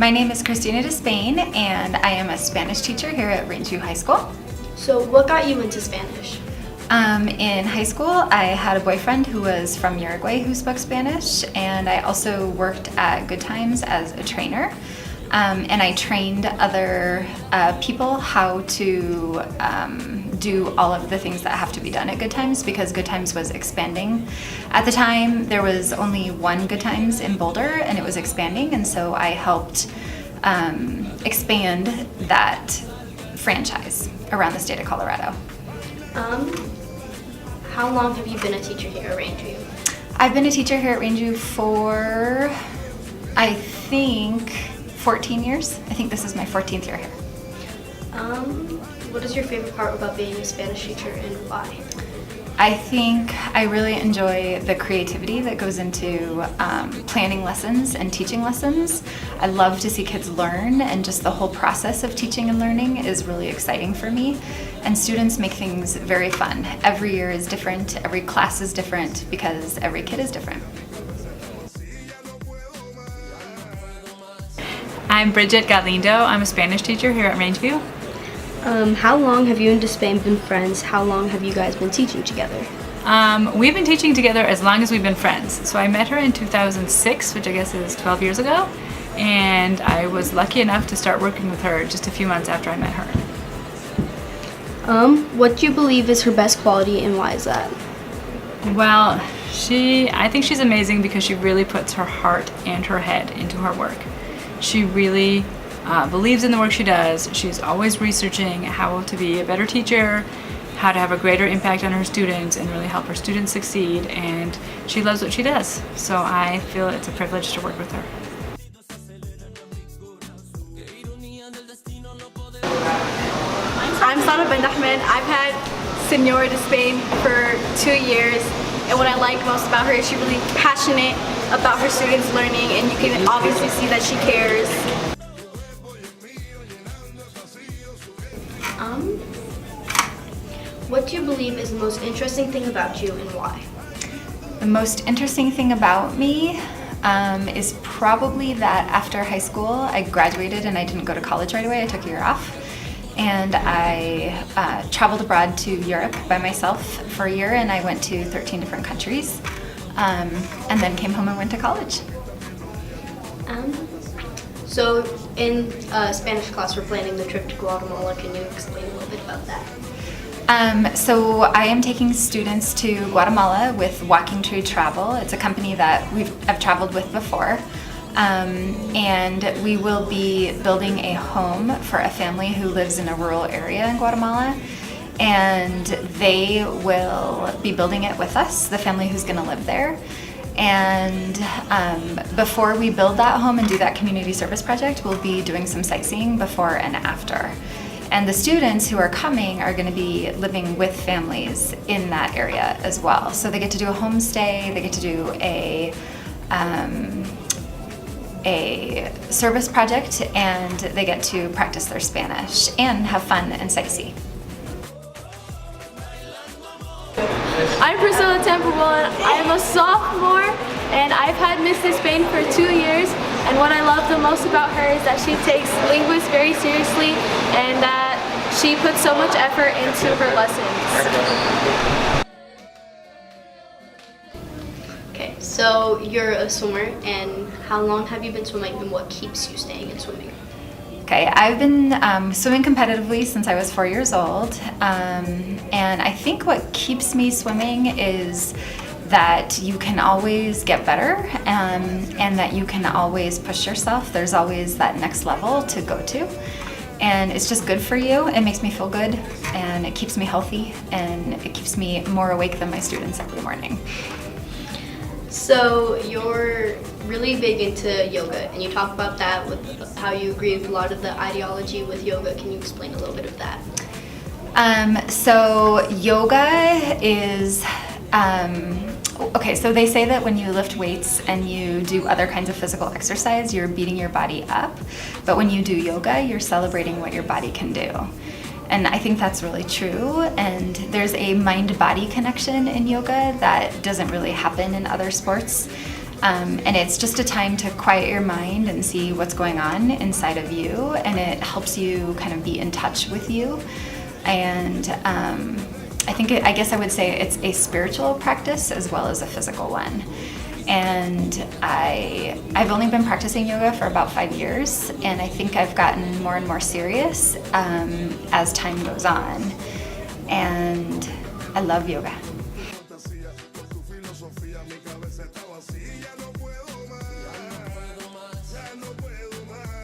My name is Christina Despain, and I am a Spanish teacher here at Rangeview High School. So what got you into Spanish? In high school, I had a boyfriend who was from Uruguay who spoke Spanish, and I also worked at Good Times as a trainer. And I trained other people how to do all of the things that have to be done at Good Times, because Good Times was expanding. At the time, there was only one Good Times in Boulder, and it was expanding, and so I helped expand that franchise around the state of Colorado. How long have you been a teacher here at Rangeview? I've been a teacher here at Rangeview for, I think, 14 years. I think this is my 14th year here. What is your favorite part about being a Spanish teacher and why? I think I really enjoy the creativity that goes into planning lessons and teaching lessons. I love to see kids learn, and just the whole process of teaching and learning is really exciting for me. And students make things very fun. Every year is different, every class is different, because every kid is different. I'm Bridget Galindo. I'm a Spanish teacher here at Rangeview. How long have you and Despain been friends? How long have you guys been teaching together? We've been teaching together as long as we've been friends. So I met her in 2006, which I guess is 12 years ago, and I was lucky enough to start working with her just a few months after I met her. What do you believe is her best quality, and why is that? Well, I think she's amazing because she really puts her heart and her head into her work. She really believes in the work she does. She's always researching how to be a better teacher, how to have a greater impact on her students and really help her students succeed, and she loves what she does. So I feel it's a privilege to work with her. I'm Sana Bendahman. I've had Senora Despain for 2 years, and what I like most about her is she's really passionate about her students learning, and you can obviously see that she cares. What do you believe is the most interesting thing about you, and why? The most interesting thing about me is probably that after high school I graduated and I didn't go to college right away. I took a year off, and I traveled abroad to Europe by myself for a year, and I went to 13 different countries, and then came home and went to college. So in Spanish class we're planning the trip to Guatemala. Can you explain a little bit about that? So I am taking students to Guatemala with Walking Tree Travel. It's a company that I've traveled with before. And we will be building a home for a family who lives in a rural area in Guatemala. And they will be building it with us, the family who's going to live there. And before we build that home and do that community service project, we'll be doing some sightseeing before and after. And the students who are coming are going to be living with families in that area as well. So they get to do a homestay, they get to do a service project, and they get to practice their Spanish and have fun and sightsee. I'm Priscilla Temple-Willen. I am a sophomore, and I've had Miss Despain for 2 years, and what I love the most about her is that she takes linguistics very seriously and that she puts so much effort into her lessons. Okay, so you're a swimmer, and how long have you been swimming, and what keeps you staying in swimming? Okay, I've been swimming competitively since I was 4 years old, and I think what keeps me swimming is that you can always get better, and that you can always push yourself. There's always that next level to go to, and it's just good for you. It makes me feel good, and it keeps me healthy, and it keeps me more awake than my students every morning. So you're really big into yoga, and you talk about that with how you agree with a lot of the ideology with yoga. Can you explain a little bit of that? So yoga is, okay, so they say that when you lift weights and you do other kinds of physical exercise, you're beating your body up. But when you do yoga, you're celebrating what your body can do. And I think that's really true. And there's a mind-body connection in yoga that doesn't really happen in other sports. And it's just a time to quiet your mind and see what's going on inside of you, and it helps you kind of be in touch with you. And I guess I would say it's a spiritual practice as well as a physical one. And I've only been practicing yoga for about 5 years, and I think I've gotten more and more serious as time goes on. And I love yoga.